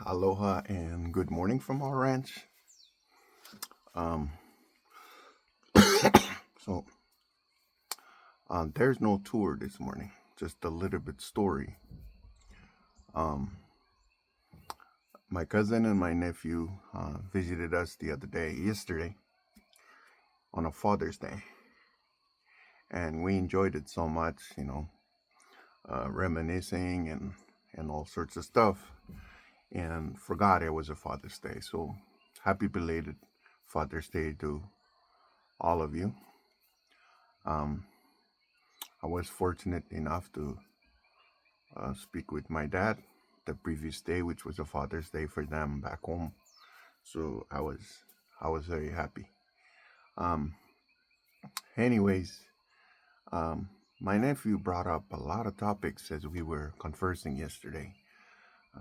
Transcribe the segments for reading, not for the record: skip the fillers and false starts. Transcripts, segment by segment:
Aloha, and good morning from our ranch. Um, so, there's no tour this morning, just a little bit story. Um, my cousin and my nephew visited us yesterday, on a Father's Day, and we enjoyed it so much, reminiscing and all sorts of stuff, and forgot it was a Father's Day. So, happy belated Father's Day to all of you. Um, I was fortunate enough to speak with my dad the previous day, which was a Father's Day for them back home. So I was very happy. Um, anyways, um, my nephew brought up a lot of topics as we were conversing yesterday.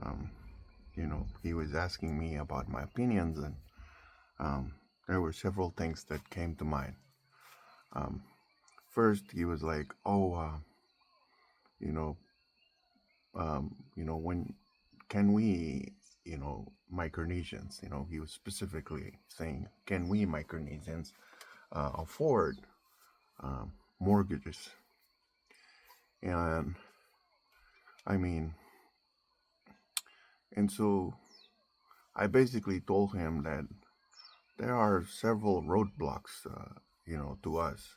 Um, he was asking me about my opinions, and there were several things that came to mind. Um, First, he was like, "Oh, you know, when can we, Micronesians, he was specifically saying, can we Micronesians afford mortgages?" And I mean, and so I basically told him that there are several roadblocks, to us.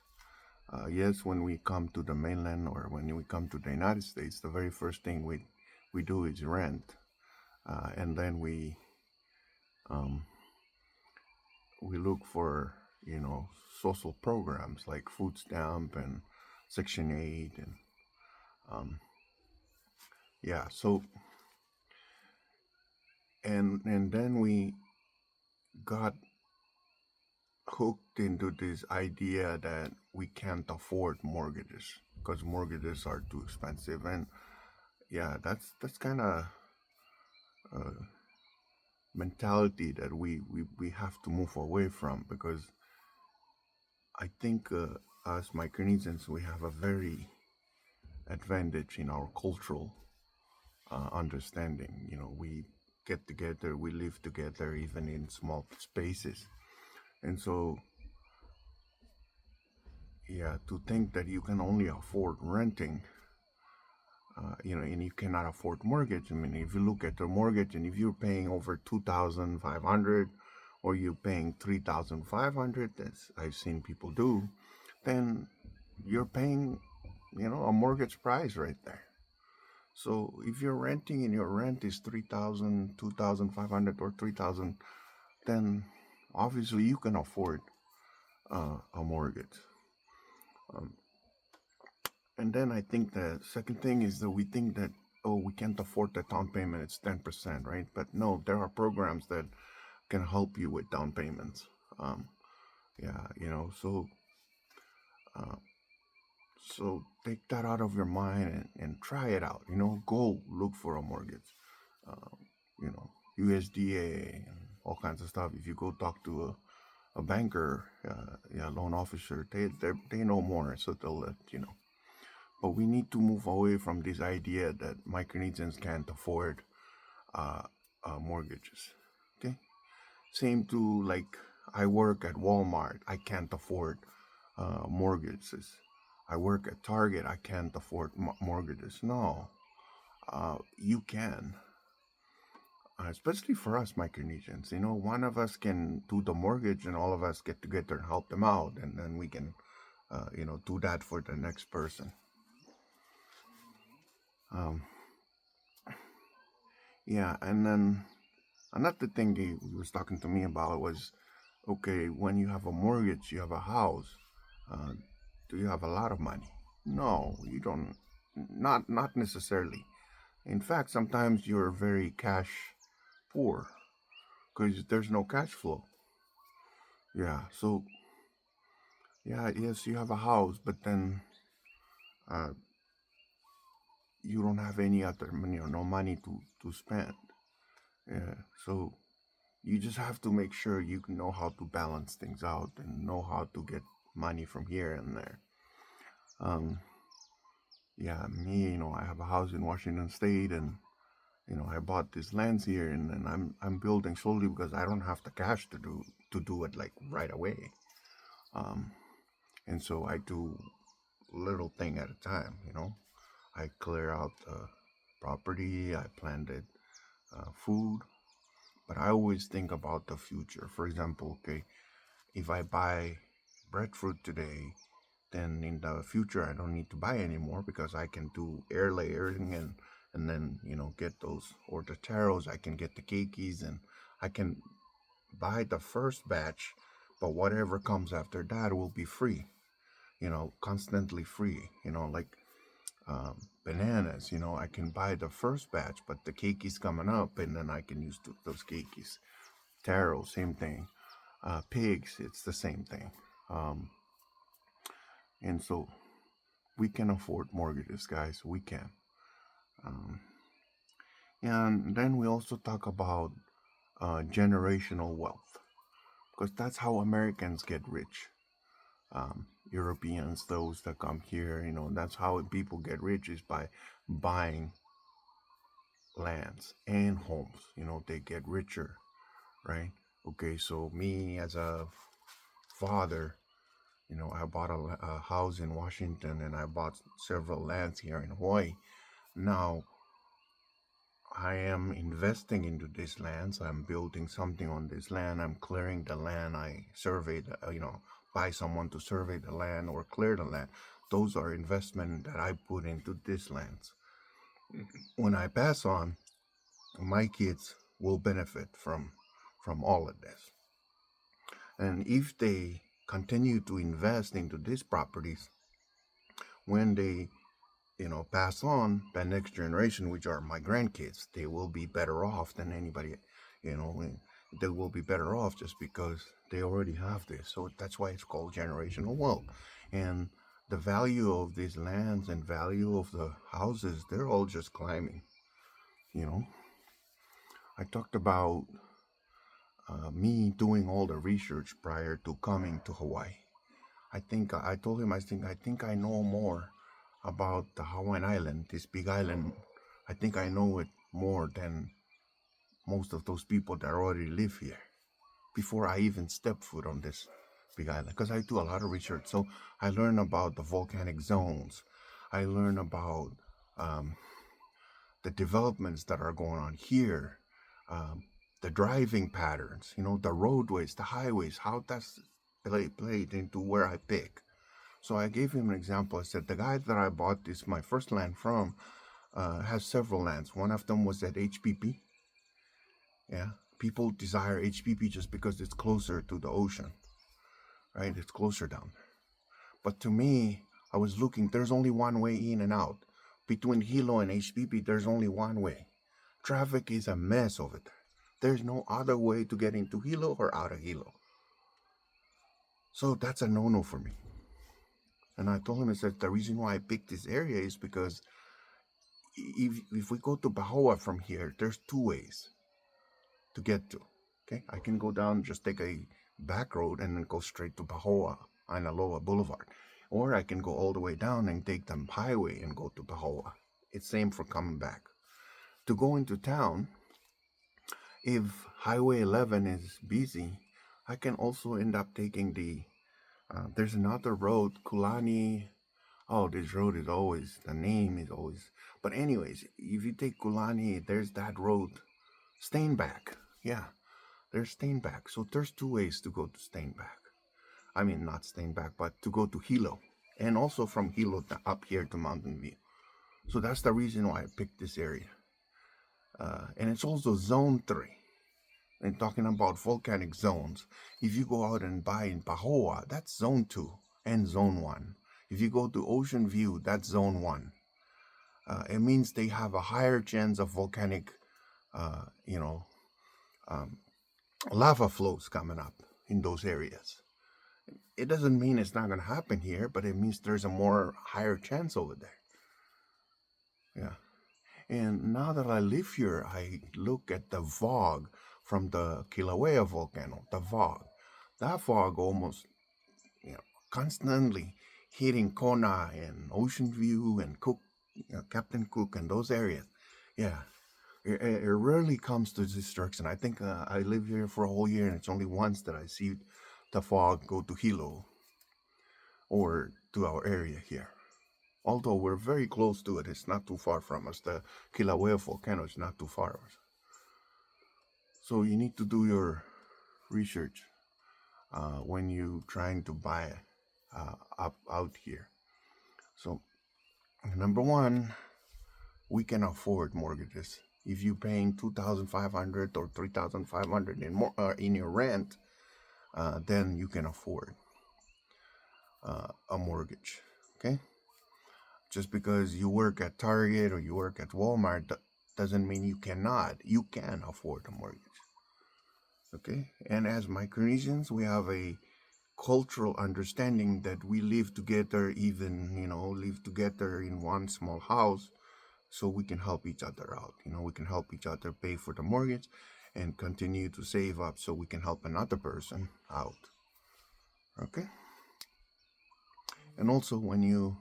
Yes, when we come to the mainland or when we come to the United States, the very first thing we do is rent, and then um, we look for social programs like food stamp and Section 8, and um, yeah. So and then we got hooked into this idea that we can't afford mortgages because mortgages are too expensive. And yeah, that's kind of a mentality that we have to move away from, because I think us Micronesians, we have a very advantage in our cultural understanding. We get together, we live together, even in small spaces. And so, yeah, to think that you can only afford renting, and you cannot afford mortgage. I mean, if you look at the mortgage, and if you're paying over 2,500, or you're paying 3,500, as I've seen people do, then you're paying, a mortgage price right there. So if you're renting and your rent is 3,000, 2,500, or 3,000, then obviously you can afford a mortgage. Um, and then I think the second thing is that we think that, oh, we can't afford the down payment, it's 10%, right? But no, there are programs that can help you with down payments. Um, yeah, uh, so take that out of your mind and try it out. Go look for a mortgage. Uh, USDA and all kinds of stuff. If you go talk to a banker, loan officer, they know more, so they'll let you know. But we need to move away from this idea that Micronesians can't afford uh, mortgages. Okay, same to like I work at Walmart, I can't afford mortgages. I work at Target, I can't afford mortgages. No, you can. Especially for us Micronesians, one of us can do the mortgage, and all of us get together and help them out, and then we can, do that for the next person. Um, yeah, and then another thing he was talking to me about was, okay, when you have a mortgage, you have a house. Uh, do you have a lot of money? No, you don't. Not necessarily. In fact, sometimes you're very cash poor because there's no cash flow. Yeah, so yeah, yes, you have a house, but then uh, you don't have any other money, or no money to spend. Yeah, so you just have to make sure you know how to balance things out and know how to get money from here and there. Um, yeah, me, I have a house in Washington State, and I bought these lands here, and then I'm building slowly because I don't have the cash to do it like right away. Um, and so I do little thing at a time. I clear out the property. I planted food, but I always think about the future. For example, okay, if I buy breadfruit today, then in the future I don't need to buy anymore because I can do air layering and then get those, or the taros. I can get the keikis, and I can buy the first batch, but whatever comes after that will be free. Constantly free. Like bananas. I can buy the first batch, but the keikis coming up, and then I can use those keikis. Taro, same thing. Pigs, it's the same thing. Um, and so we can afford mortgages, guys. We can. Um, and then we also talk about generational wealth, because that's how Americans get rich. Europeans, those that come here, that's how people get rich, is by buying lands and homes. They get richer, right? Okay, so me as a father, I bought a house in Washington, and I bought several lands here in Hawaii. Now I am investing into these lands. I'm building something on this land. I'm clearing the land. I surveyed, buy someone to survey the land or clear the land. Those are investment that I put into these lands. When I pass on, my kids will benefit from all of this. And if they continue to invest into these properties, when they pass on, the next generation, which are my grandkids, they will be better off than anybody. And they will be better off just because they already have this. So that's why it's called generational wealth. And the value of these lands and value of the houses, they're all just climbing. I talked about me doing all the research prior to coming to Hawaii. I told him, I think I know more about the Hawaiian island, this big island. I think I know it more than most of those people that already live here before I even step foot on this big island, because I do a lot of research. So I learn about the volcanic zones. I learn about um, the developments that are going on here, um, the driving patterns, the roadways, the highways, how that's played into where I pick. So I gave him an example. I said, the guy that I bought this, my first land from, has several lands. One of them was at HPP. Yeah. People desire HPP just because it's closer to the ocean, right? It's closer down. But to me, I was looking, there's only one way in and out. Between Hilo and HPP, there's only one way. Traffic is a mess over there. There's no other way to get into Hilo or out of Hilo. So that's a no-no for me. And I told him, I said, the reason why I picked this area is because if we go to Pahoa from here, there's two ways to get to. Okay, I can go down, just take a back road and then go straight to Pahoa, Ainaloa Boulevard. Or I can go all the way down and take the highway and go to Pahoa. It's same for coming back. To go into town, if Highway 11 is busy, I can also end up taking there's another road, Kulani. Oh, this road is always, the name is always. But anyways, if you take Kulani, there's that road, Steinbach. Yeah, there's Steinbach. So there's two ways to go to Steinbach. I mean, not Steinbach, but to go to Hilo. And also from Hilo up here to Mountain View. So that's the reason why I picked this area. And it's also Zone 3. And talking about volcanic zones, if you go out and buy in Pahoa, that's Zone 2 and Zone 1. If you go to Ocean View, that's Zone 1. It means they have a higher chance of volcanic, uh, you know, um, lava flows coming up in those areas. It doesn't mean it's not going to happen here, but it means there's a more higher chance over there. Yeah. And now that I live here, I look at the fog from the Kilauea volcano, the fog. That fog almost, constantly hitting Kona and Ocean View and Cook, Captain Cook and those areas. Yeah. It rarely comes to destruction. I think I live here for a whole year, and it's only once that I see the fog go to Hilo or to our area here. Although we're very close to it, it's not too far from us. The Kilauea volcano is not too far. So you need to do your research when you trying to buy up out here. So number one, we can afford mortgages. If you're paying 2,500 or 3,500 in your rent, then you can afford a mortgage. Okay. Just because you work at Target or you work at Walmart doesn't mean you cannot. You can afford a mortgage. Okay. And as Micronesians, we have a cultural understanding that we live together, even live together in one small house, so we can help each other out. We can help each other pay for the mortgage and continue to save up so we can help another person out. Okay. And also, when you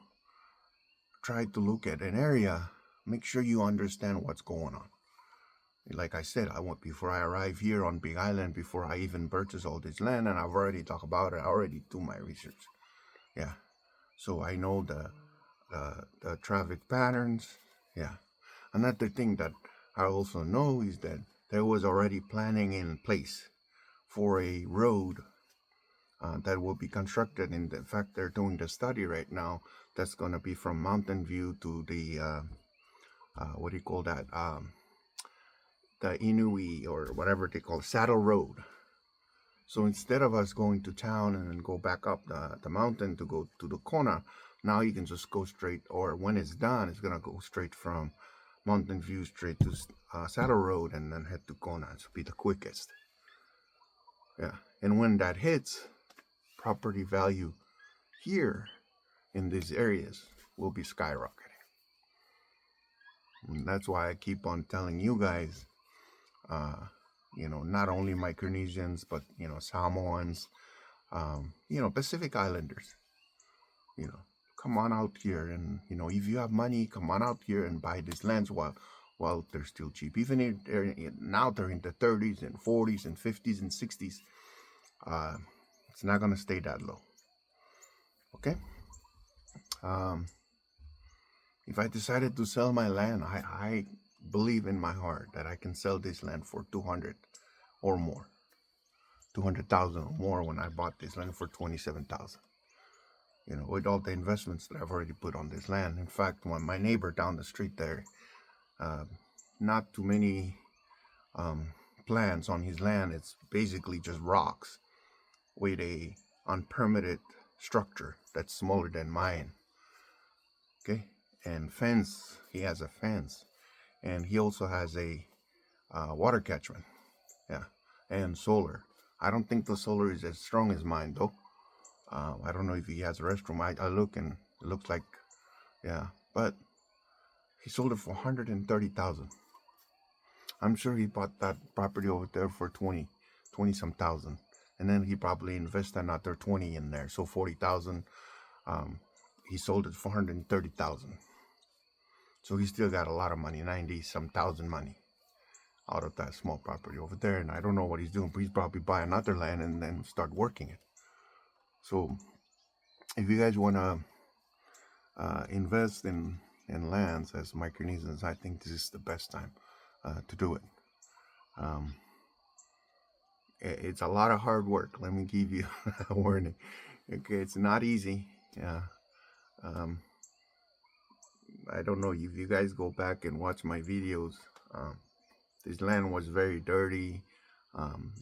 try to look at an area, make sure you understand what's going on. Like I said, before I arrive here on Big Island, before I even purchase all this land, and I've already talked about it, I already do my research. Yeah. So I know the traffic patterns. Yeah. Another thing that I also know is that there was already planning in place for a road that will be constructed. In fact, they're doing the study right now. That's going to be from Mountain View to the what do you call that? The Inui, or whatever they call Saddle Road. So instead of us going to town and then go back up the mountain to go to the Kona, now you can just go straight, or when it's done, it's going to go straight from Mountain View straight to Saddle Road and then head to Kona. It will be the quickest. Yeah. And when that hits, property value here in these areas will be skyrocketing. And that's why I keep on telling you guys, not only Micronesians, but, Samoans, Pacific Islanders, come on out here. And, if you have money, come on out here and buy these lands while they're still cheap. Even if now they're in the 30s and 40s and 50s and 60s. It's not going to stay that low. Okay? If I decided to sell my land, I believe in my heart that I can sell this land for 200 or more. 200,000 or more when I bought this land for 27,000. With all the investments that I've already put on this land. In fact, when my neighbor down the street there, not too many plants on his land. It's basically just rocks with a unpermitted structure that's smaller than mine. Okay, and fence. He has a fence, and he also has a water catchment. Yeah, and solar. I don't think the solar is as strong as mine though. I don't know if he has a restroom. I look and it looks like, yeah, but he sold it for 130,000. I'm sure he bought that property over there for 20 some thousand, and then he probably invested another 20 in there, so 40,000. He sold it for 130,000. So he still got a lot of money, 90 some thousand money out of that small property over there. And I don't know what he's doing, but he's probably buy another land and then start working it. So if you guys want to invest in lands as Micronesians, I think this is the best time to do it. It's a lot of hard work. Let me give you a warning. Okay, it's not easy. Yeah. I don't know if you guys go back and watch my videos. This land was very dirty.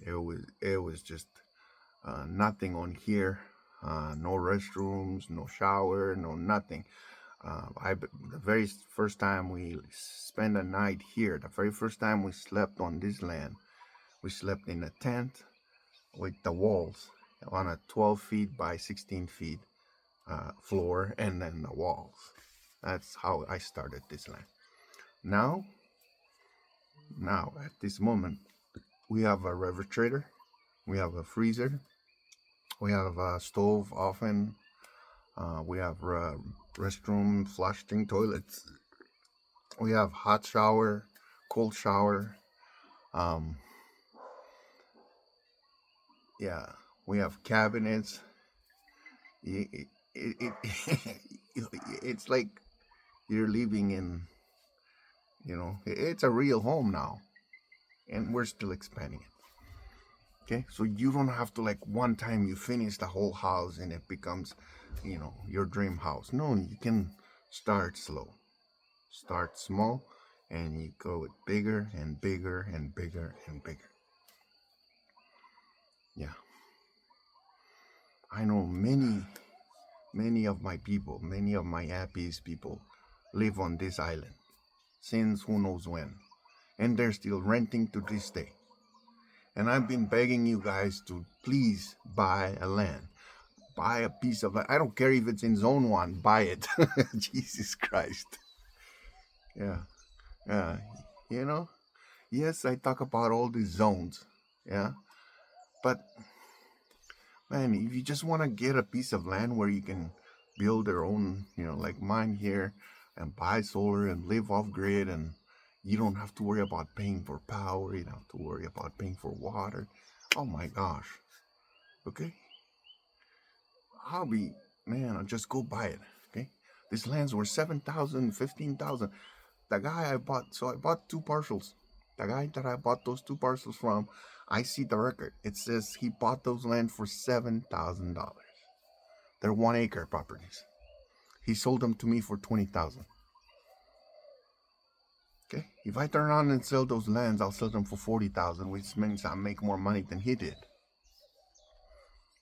It was just nothing on here. No restrooms, no shower, no nothing. The very first time we spent a night here, the very first time we slept on this land, we slept in a tent with the walls on a 12 feet by 16 feet floor, and then the walls. That's how I started this land. Now, at this moment, we have a refrigerator, we have a freezer, we have a stove, oven, we have restroom, flushing toilets, we have hot shower, cold shower. Um, yeah, we have cabinets. It it's like you're living in, it's a real home now, and we're still expanding it. Okay, so you don't have to, like, one time you finish the whole house and it becomes, your dream house. No, you can start slow, start small, and you go with bigger and bigger and bigger and bigger. Yeah, I know many of my people, many of my happiest people live on this island since who knows when, and they're still renting to this day. And I've been begging you guys to please buy a land. Buy a piece of land. I don't care if it's in zone one, buy it. Jesus Christ. Yeah. Yeah. You know? Yes, I talk about all these zones. Yeah. But man, if you just want to get a piece of land where you can build their own, like mine here, and buy solar and live off grid, and you don't have to worry about paying for power, you don't have to worry about paying for water. Oh my gosh. Okay? I'll be, man, I'll just go buy it. Okay? These lands were 7,000, 15,000. The guy I bought, so I bought two parcels. The guy that I bought those two parcels from, I see the record. It says he bought those land for $7,000. They're 1 acre properties. He sold them to me for 20,000. Okay? If I turn around and sell those lands, I'll sell them for 40,000, which means I make more money than he did.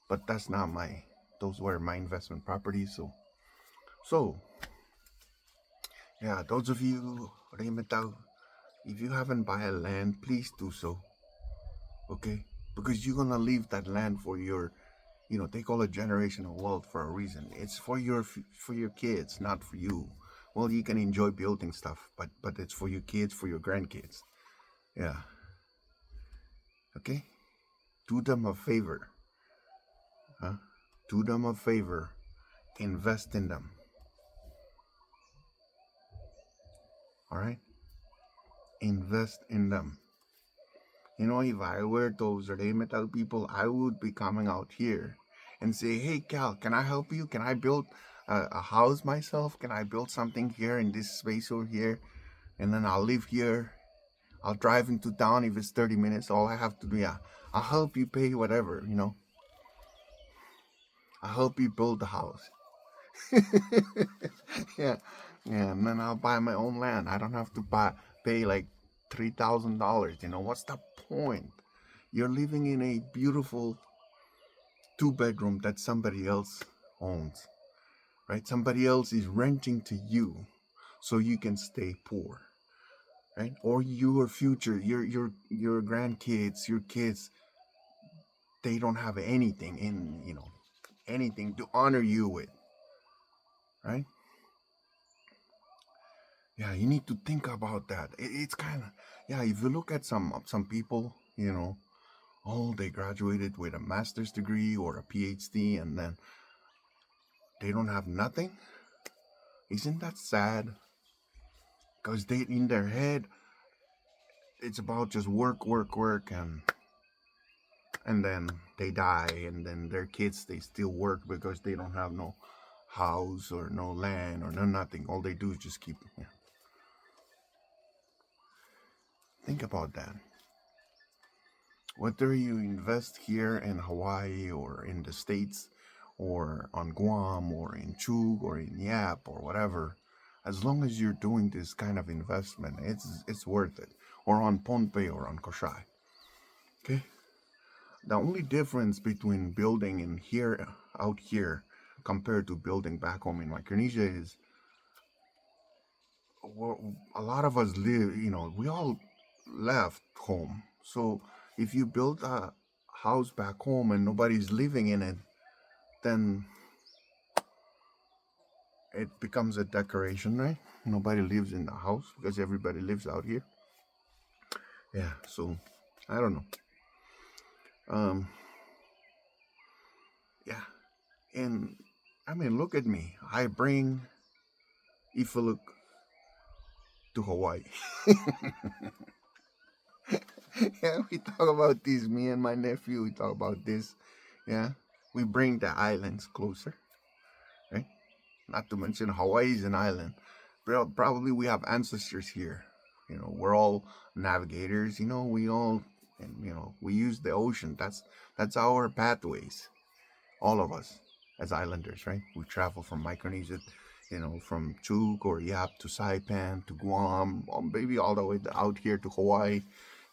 But that's not those were my investment properties. So, yeah, those of you, if you haven't bought a land, please do so. Okay? Because you're gonna leave that land for your, they call it generational wealth for a reason. It's for your kids, not for you. Well, you can enjoy building stuff, but it's for your kids, for your grandkids. Yeah. Okay? Do them a favor. Huh? Do them a favor. Invest in them. All right? Invest in them. If I were those metal people, I would be coming out here and say, hey, Cal, can I help you? Can I build a house myself? Can I build something here in this space over here? And then I'll live here. I'll drive into town if it's 30 minutes. All I have to do, yeah, I'll help you pay whatever, I'll help you build the house. Yeah. Yeah, and then I'll buy my own land. I don't have to pay like $3,000. What's the point? You're living in a beautiful 2 bedroom that somebody else owns, right? Somebody else is renting to you so you can stay poor, right? Or your future, your grandkids, your kids, they don't have anything anything to honor you with, right? Yeah, you need to think about that. It's kind of, yeah, if you look at some people, oh, they graduated with a master's degree or a PhD, and then they don't have nothing. Isn't that sad? Because they, in their head, it's about just work, work, work, and then they die, and then their kids, they still work because they don't have no house or no land or no nothing. All they do is just keep. Yeah. Think about that. Whether you invest here in Hawaii or in the States or on Guam or in Chug or in Yap or whatever, as long as you're doing this kind of investment, it's worth it. Or on Pohnpei or on Koshai. Okay? The only difference between building in here, out here, compared to building back home in Micronesia is, well, a lot of us live, we all left home. So if you build a house back home and nobody's living in it, then it becomes a decoration, right? Nobody lives in the house because everybody lives out here. Yeah, so I don't know. Yeah, and I mean, look at me. I bring Ifaluk to Hawaii. Yeah, we talk about this. Me and my nephew, we talk about this. Yeah, we bring the islands closer, right? Not to mention Hawaii is an island. Probably we have ancestors here. We're all navigators. We all, and we use the ocean. That's our pathways. All of us as islanders, right? We travel from Micronesia, from Chuuk or Yap to Saipan to Guam, or maybe all the way out here to Hawaii.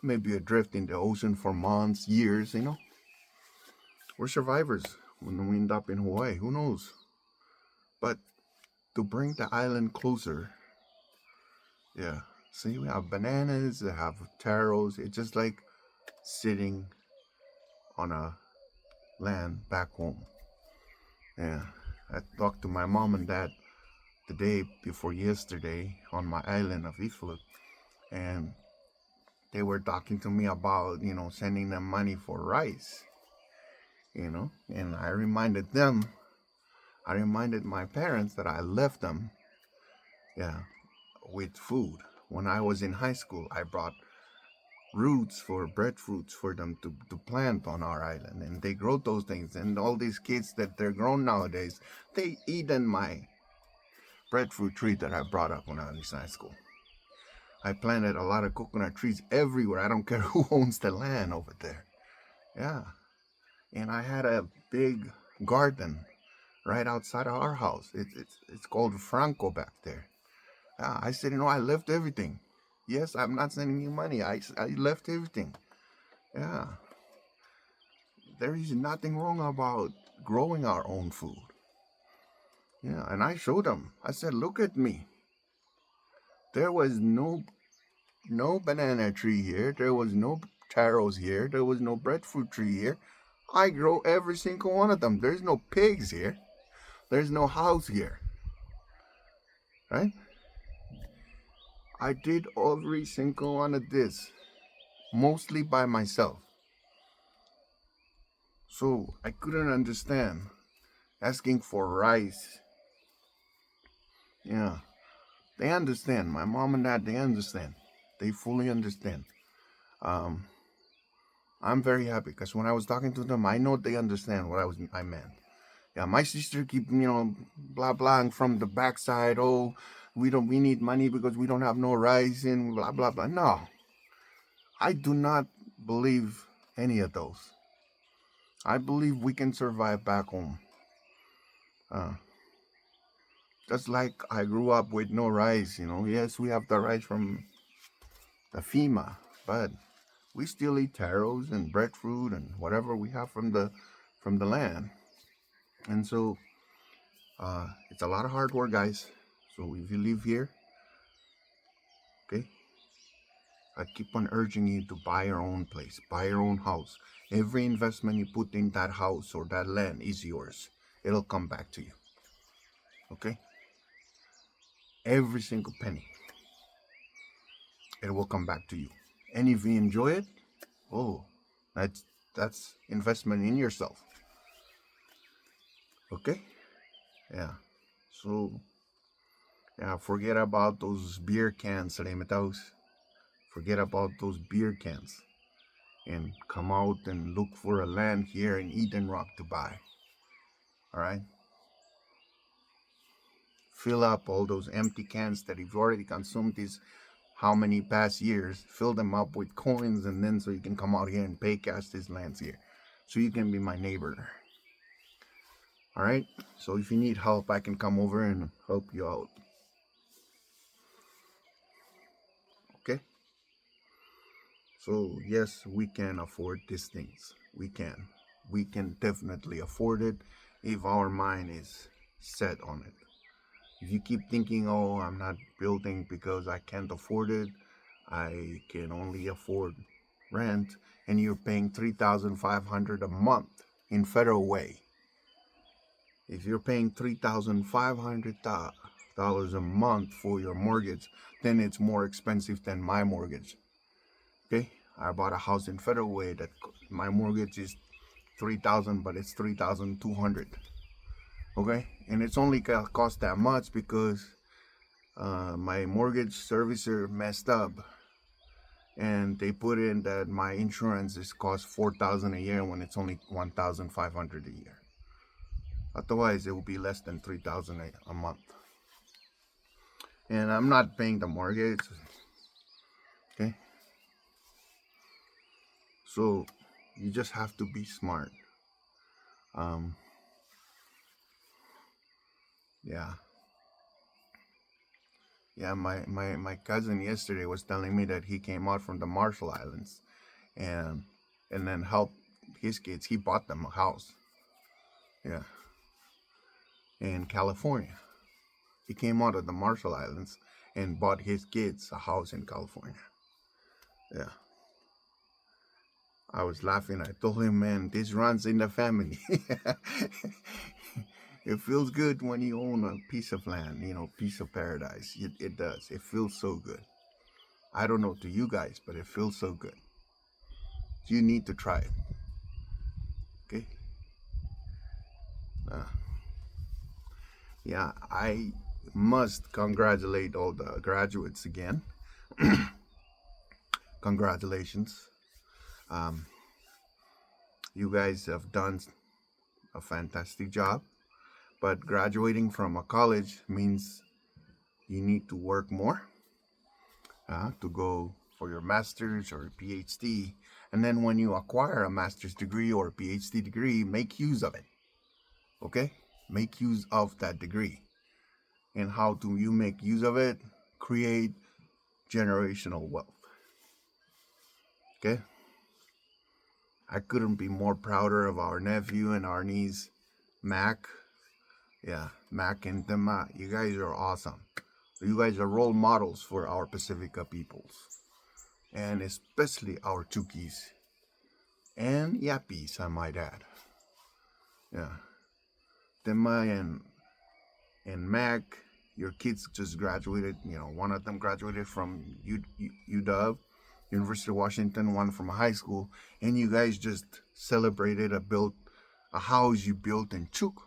Maybe adrift in the ocean for months, years. We're survivors when we end up in Hawaii. Who knows? But to bring the island closer, yeah. See, we have bananas, we have taros. It's just like sitting on a land back home. Yeah. I talked to my mom and dad the day before yesterday on my island of Ifluk, and they were talking to me about, sending them money for rice, and I reminded my parents that I left them, yeah, with food. When I was in high school, I brought roots for breadfruits for them to plant on our island, and they grow those things. And all these kids that they're grown nowadays, they eat in my breadfruit tree that I brought up when I was in high school. I planted a lot of coconut trees everywhere. I don't care who owns the land over there. Yeah. And I had a big garden right outside of our house. It's called Franco back there. Yeah, I said, I left everything. Yes, I'm not sending you money. I left everything. Yeah. There is nothing wrong about growing our own food. Yeah, and I showed them. I said, look at me. There was no banana tree here. There was no taros here. There was no breadfruit tree here. I grow every single one of them. There's no pigs here. There's no house here. Right? I did every single one of this, mostly by myself. So I couldn't understand asking for rice. Yeah. They understand. My mom and dad, they understand. They fully understand. I'm very happy because when I was talking to them, I know they understand what I meant. Yeah, my sister keep blah blah from the backside. Oh, we need money because we don't have no rice and blah blah blah. No, I do not believe any of those. I believe we can survive back home. Just like I grew up with no rice. Yes, we have the rice from the FEMA, but we still eat taros and breadfruit and whatever we have from the land. And so it's a lot of hard work, guys. So if you live here, okay, I keep on urging you to buy your own place, buy your own house. Every investment you put in that house or that land is yours. It'll come back to you. Okay? Every single penny. It will come back to you. And if you enjoy it, oh, that's investment in yourself. Okay? Yeah. So, yeah, forget about those beer cans, Remetaus. Forget about those beer cans. And come out and look for a land here in Eden Rock to buy. All right? Fill up all those empty cans that you've already consumed these how many past years. Fill them up with coins, and then so you can come out here and pay cash these lands here. So you can be my neighbor. All right? So if you need help, I can come over and help you out. Okay? So yes, we can afford these things. We can. We can definitely afford it if our mind is set on it. If you keep thinking, oh, I'm not building because I can't afford it, I can only afford rent, and you're paying $3,500 a month in federal way. If you're paying $3,500 a month for your mortgage, then it's more expensive than my mortgage. Okay, I bought a house in federal way that my mortgage is $3,000, but it's $3,200. Okay, and it's only cost that much because my mortgage servicer messed up, and they put in that my insurance is cost $4,000 a year when it's only $1,500 a year. Otherwise, it will be less than $3,000 a month. And I'm not paying the mortgage. Okay. So you just have to be smart. Yeah. Yeah, my cousin yesterday was telling me that he came out from the Marshall Islands and then helped his kids. He bought them a house. Yeah. In California. He came out of the Marshall Islands and bought his kids a house in California. Yeah. I was laughing. I told him, man, this runs in the family. It feels good when you own a piece of land, piece of paradise. It does. It feels so good. I don't know to you guys, but it feels so good. You need to try it. Okay? Yeah, I must congratulate all the graduates again. Congratulations. You guys have done a fantastic job. But graduating from a college means you need to work more to go for your master's or PhD. And then when you acquire a master's degree or a PhD degree, make use of it. Okay? Make use of that degree. And how do you make use of it? Create generational wealth. Okay? I couldn't be more prouder of our nephew and our niece, Mac. Yeah, Mac and Tema. You guys are awesome. You guys are role models for our Pacifica peoples, and especially our Chukis and Yappies, I might add. Yeah, Tema and Mac, your kids just graduated. One of them graduated from UW, University of Washington, one from high school, and you guys just celebrated a house you built in Chuk.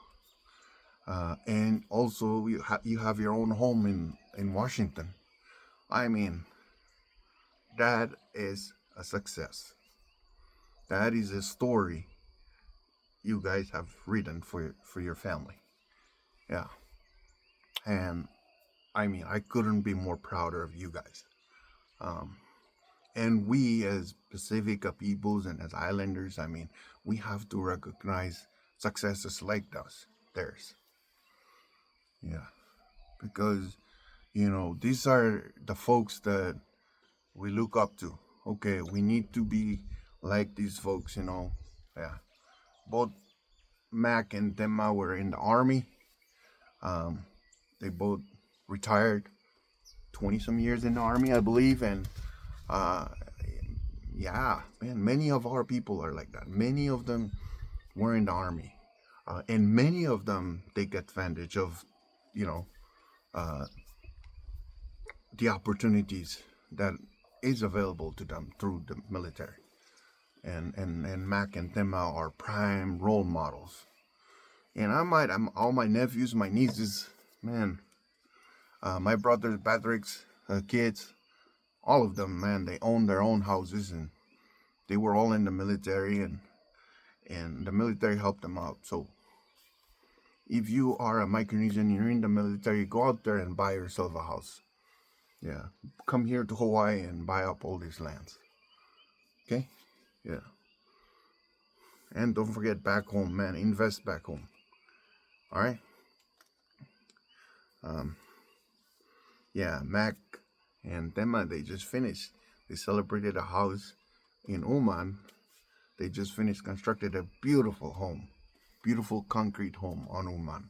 And also you have your own home in Washington. I mean, that is a success. That is a story you guys have written for your family. Yeah. And I mean, I couldn't be more prouder of you guys. And we as Pacifica peoples and as islanders, I mean, we have to recognize successes like theirs. Yeah. Because, these are the folks that we look up to. Okay, we need to be like these folks, Yeah. Both Mac and Dema were in the Army. They both retired 20 some years in the Army, I believe. And yeah, man, many of our people are like that. Many of them were in the Army. And many of them take advantage of, the opportunities that is available to them through the military. And Mac and Tema are prime role models. And I'm all my nephews, my nieces, man, my brother Patrick's kids, all of them, man, they own their own houses, and they were all in the military, and the military helped them out. So if you are a Micronesian, you're in the military, go out there and buy yourself a house. Yeah, come here to Hawaii and buy up all these lands. Okay? Yeah. And don't forget back home, man. Invest back home. All right? Yeah, Mac and Tema, they just finished. They celebrated a house in Oman. They just finished constructed a beautiful home. Beautiful concrete home on Oman.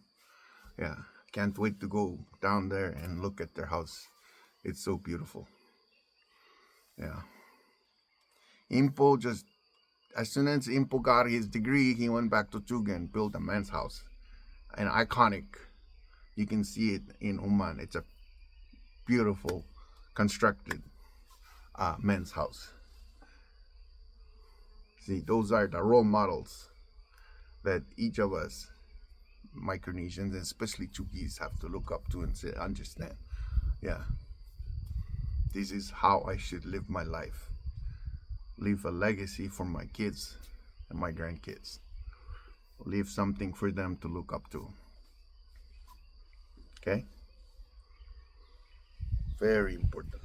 Yeah, can't wait to go down there and look at their house. It's so beautiful. Yeah. Impo just, as soon as Impo got his degree, he went back to Chuga and built a man's house. An iconic. You can see it in Oman. It's a beautiful, constructed men's house. See, those are the role models that each of us Micronesians, and especially Chukis, have to look up to and say, understand. Yeah, this is how I should live my life. Leave a legacy for my kids and my grandkids. Leave something for them to look up to. Okay? Very important.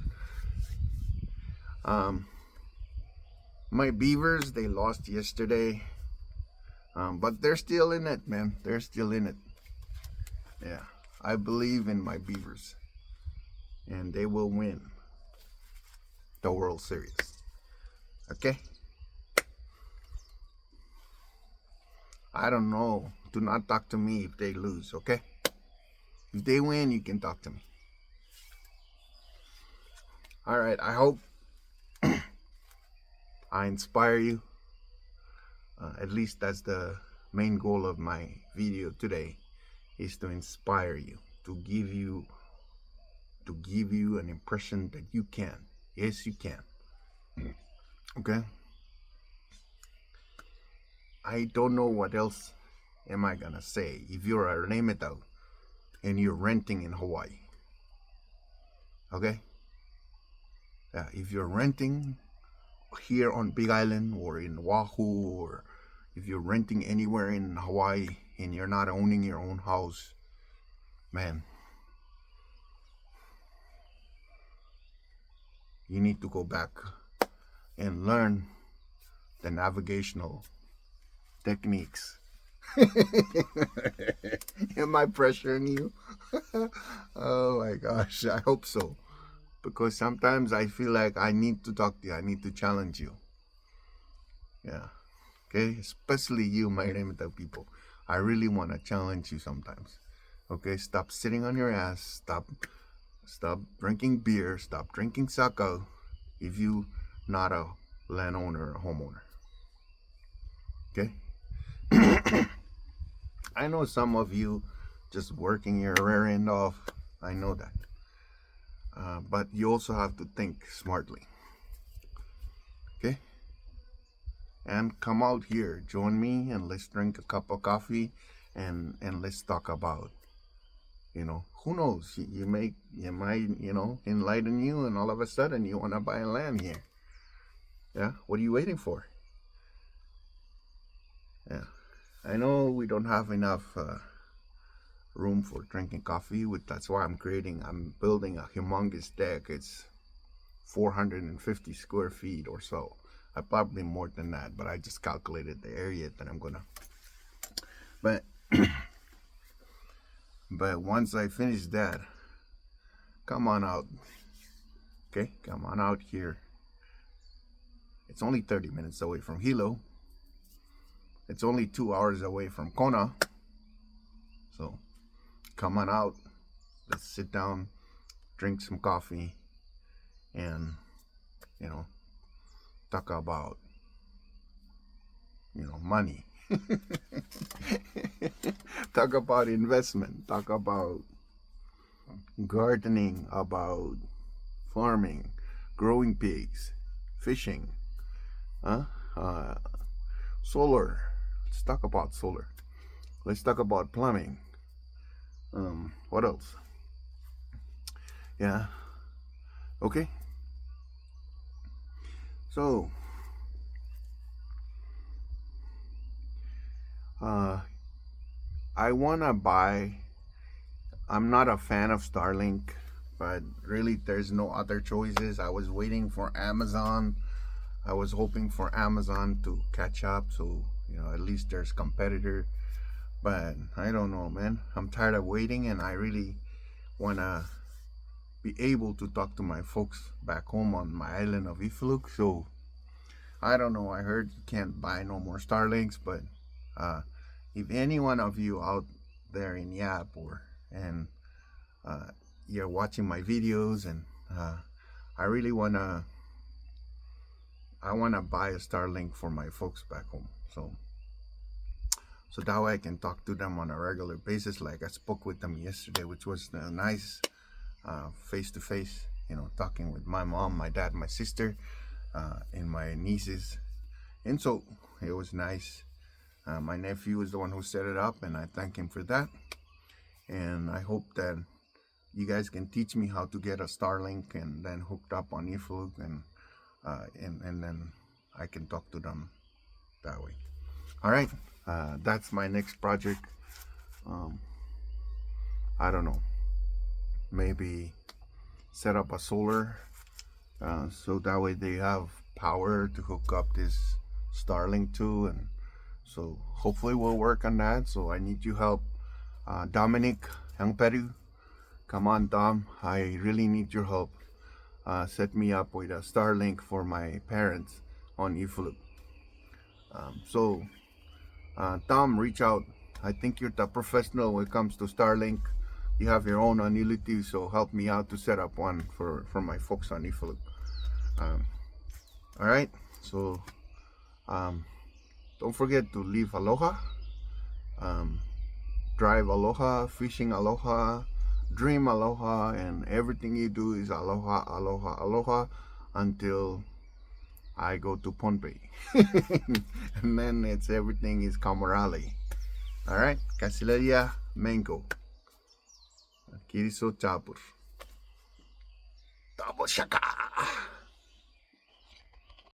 My beavers, they lost yesterday. But they're still in it, man. They're still in it. Yeah. I believe in my beavers. And they will win the World Series. Okay? I don't know. Do not talk to me if they lose, okay? If they win, you can talk to me. All right. I hope I inspire you. At least that's the main goal of my video today, is to inspire you, to give you an impression that you can. Yes, you can. Okay? I don't know what else am I gonna say. If you're a Remetao and you're renting in Hawaii, okay? If you're renting here on Big Island or in Oahu, or if you're renting anywhere in Hawaii and you're not owning your own house, man, you need to go back and learn the navigational techniques. Am I pressuring you? Oh my gosh, I hope so. Because sometimes I feel like I need to talk to you. I need to challenge you. Yeah. Okay? Especially you, my Remeta people. I really want to challenge you sometimes. Okay? Stop sitting on your ass. Stop drinking beer. Stop drinking sake if you not a landowner or a homeowner. Okay? I know some of you just working your rear end off. I know that. But you also have to think smartly. Okay? And come out here, join me, and let's drink a cup of coffee, and let's talk about, who knows? You might, enlighten you, and all of a sudden you want to buy land here. Yeah? What are you waiting for? Yeah. I know we don't have enough room for drinking coffee. That's why I'm building a humongous deck. It's 450 square feet or so. Probably more than that, but I just calculated the area that I'm gonna. But once I finish that, come on out. Okay, come on out here. It's only 30 minutes away from Hilo. It's only 2 hours away from Kona. So come on out. Let's sit down, drink some coffee, and talk about money. Talk about investment. Talk about gardening, about farming, growing pigs, fishing, solar. Let's talk about solar. Let's talk about plumbing. What else? Yeah. Okay. So, I wanna buy. I'm not a fan of Starlink, but really there's no other choices. I was waiting for Amazon. I was hoping for Amazon to catch up, so at least there's competitor. But I don't know, man. I'm tired of waiting, and I really wanna be able to talk to my folks back home on my island of Ifluk. So I don't know. I heard you can't buy no more Starlinks, but if any one of you out there in Yap and you're watching my videos, and I really wanna buy a Starlink for my folks back home. So that way I can talk to them on a regular basis, like I spoke with them yesterday, which was a nice face-to-face, talking with my mom, my dad, my sister, and my nieces. And so it was nice. My nephew is the one who set it up, and I thank him for that. And I hope that you guys can teach me how to get a Starlink and then hooked up on eFlug, and then I can talk to them that way. All right, that's my next project. I don't know, maybe set up a solar, so that way they have power to hook up this Starlink to, and so hopefully we'll work on that. So I need your help, Dominic, Yang Peru. Come on, Dom, I really need your help. Set me up with a Starlink for my parents on eFlug. Tom, reach out. I think you're the professional when it comes to Starlink. You have your own annuity, so help me out to set up one for my folks on eFlug. All right, so don't forget to leave aloha, drive aloha, fishing aloha, dream aloha, and everything you do is aloha, aloha, aloha until I go to Pohnpei. And then it's everything is Kamarali. All right, Kasileria Mango. Kiriso Chapur. Double shaka.